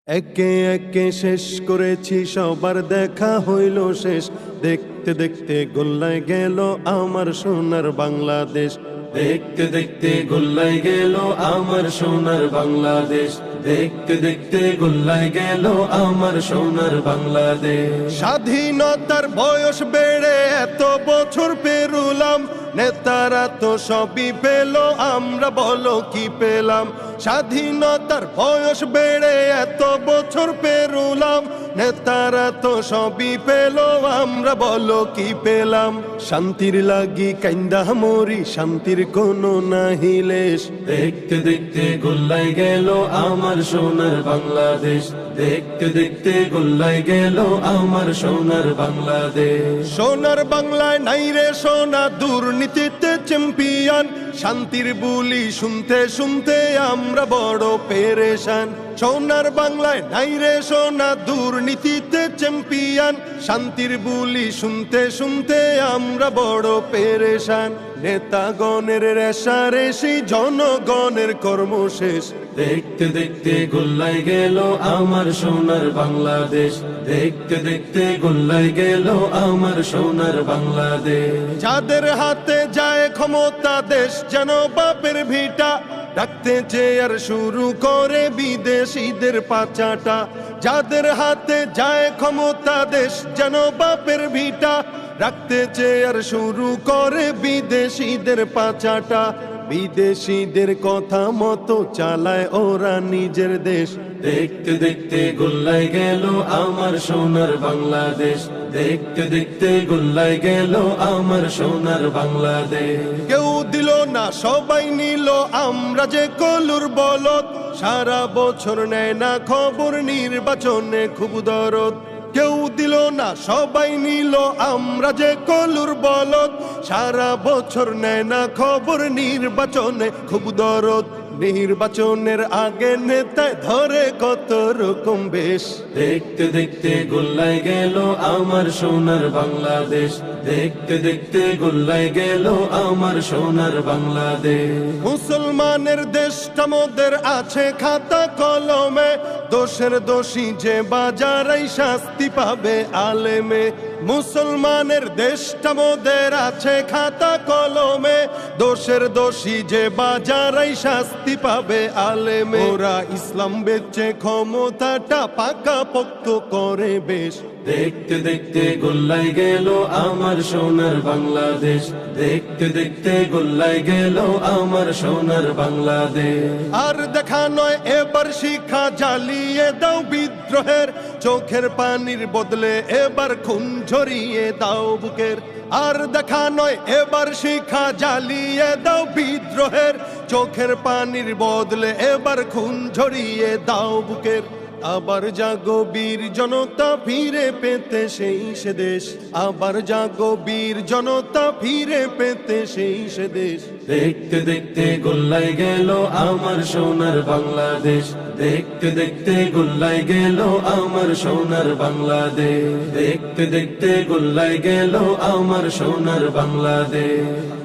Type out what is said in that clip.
একে একে শেষ করেছি, সবার দেখা হইল শেষ। দেখতে দেখতে গোল্লায় গেল আমার সোনার বাংলাদেশ। দেখতে দেখতে গোল্লায় গেল আমার সোনার বাংলাদেশ। দেখতে দেখতে গোল্লায় গেল আমার সোনার বাংলাদেশ। স্বাধীনতার বয়স বেড়ে এত বছর পেরুলাম, নেতারা তো সবই পেল, আমরা বলো কি পেলাম। স্বাধীনতার বয়স বেড়ে এত বছর পেরুলাম, নেতারা তো সবই পেল, আমরা বলো কি পেলাম। শান্তির লাগি কাইন্দা মরি, শান্তির কোনো নাহিলেশ। দেখতে দেখতে গোল্লায় গেল আমার সোনার বাংলাদেশ। দেখতে দেখতে গোল্লায় গেল আমার সোনার বাংলাদেশ। সোনার বাংলায় নাই রে সোনা, দুর্নীতিতে চ্যাম্পিয়ন। শান্তির বুলি শুনতে শুনতে আমরা বড় পেরেশান। সোনার বাংলায় নাই রে সোনা, দুর্নীতিতে চ্যাম্পিয়ন। শান্তির বুলি শুনতে শুনতে আমরা বড় পেরেশান। নেতাগণের রেশারেশি, জনগণের কর্মশেষ। দেখতে দেখতে গোল্লায় গেল আমার সোনার বাংলাদেশ। দেখতে দেখতে গোল্লায় গেল আমার সোনার বাংলাদেশ। যাদের হাতে যায় ক্ষমতা, দেশ যেন বাপের ভিটা। ডাকতে চেয়ার শুরু করে বিদেশিদের পাচাটা। যাদের হাতে যায় ক্ষমতা, দেশ যেন বাপের ভিটা। রাখতে চেয়ার শুরু করে বিদেশিদের পাচাটা। বিদেশিদের কথা মতো চালায় ওরা নিজের দেশ। দেখতে দেখতে গোল্লায় গেল আমার সোনার বাংলাদেশ। দেখতে দেখতে গোল্লায় গেল আমার সোনার বাংলাদেশ। কেউ দিল না, সবাই নিল, আমরা যে কলুর বলদ। সারা বছর নেয় না খবর, নির্বাচনে খুব দরদ। কেউ দিল না, সবাই নিল, আমরা যে কলুর বলদ। সারা বছর নেয় না খবর, নির্বাচনে খুব দরদ। নির্বাচনের আগে নেতায় ধরে কত রকম বেশ। দেখতে দেখতে গোল্লায় গেল আমার সোনার বাংলাদেশ। দেখতে দেখতে গোল্লায় গেল আমার সোনার বাংলাদেশ। মুসলমানের দেশটা মোদের আছে খাতা কলমে। দোষের দোষী যে বাজারাই শাস্তি পাবে আলেমে। মুসলমানের দেশটা মোদের আছে খাতা কলমে। দোষের দোষী যে বাজারাই শাস্তি পাবে আলেমে। ওরা ইসলাম বেচে ক্ষমতাটা পাকা পোক্ত করে বেশ। দেখতে দেখতে গোল্লায় গেল আমার সোনার বাংলাদেশ। দেখতে দেখতে গোল্লায় গেল আমার সোনার বাংলাদেশ। আর দেখা নয় এবার শিক্ষা, জ্বালিয়ে দাও বিদ্রোহের। চোখের পানির বদলে এবার খুন ঝরিয়ে দাও বুকের। আর দেখা নয় এবার শিক্ষা, জ্বালিয়ে দাও বিদ্রোহের। চোখের পানির বদলে এবার খুন ঝরিয়ে দাও বুকের। আবার জাগো বীর জনতা, ফিরে পেতে সেই সে দেশ। আবার জাগো বীর জনতা, ফিরে পেতে সেই সে দেশ। দেখতে দেখতে গোল্লায় গেল আমার সোনার বাংলাদেশ। দেখতে দেখতে গোল্লায় গেল আমার সোনার বাংলাদেশ। দেখতে দেখতে গোল্লায় গেল আমার সোনার বাংলাদেশ।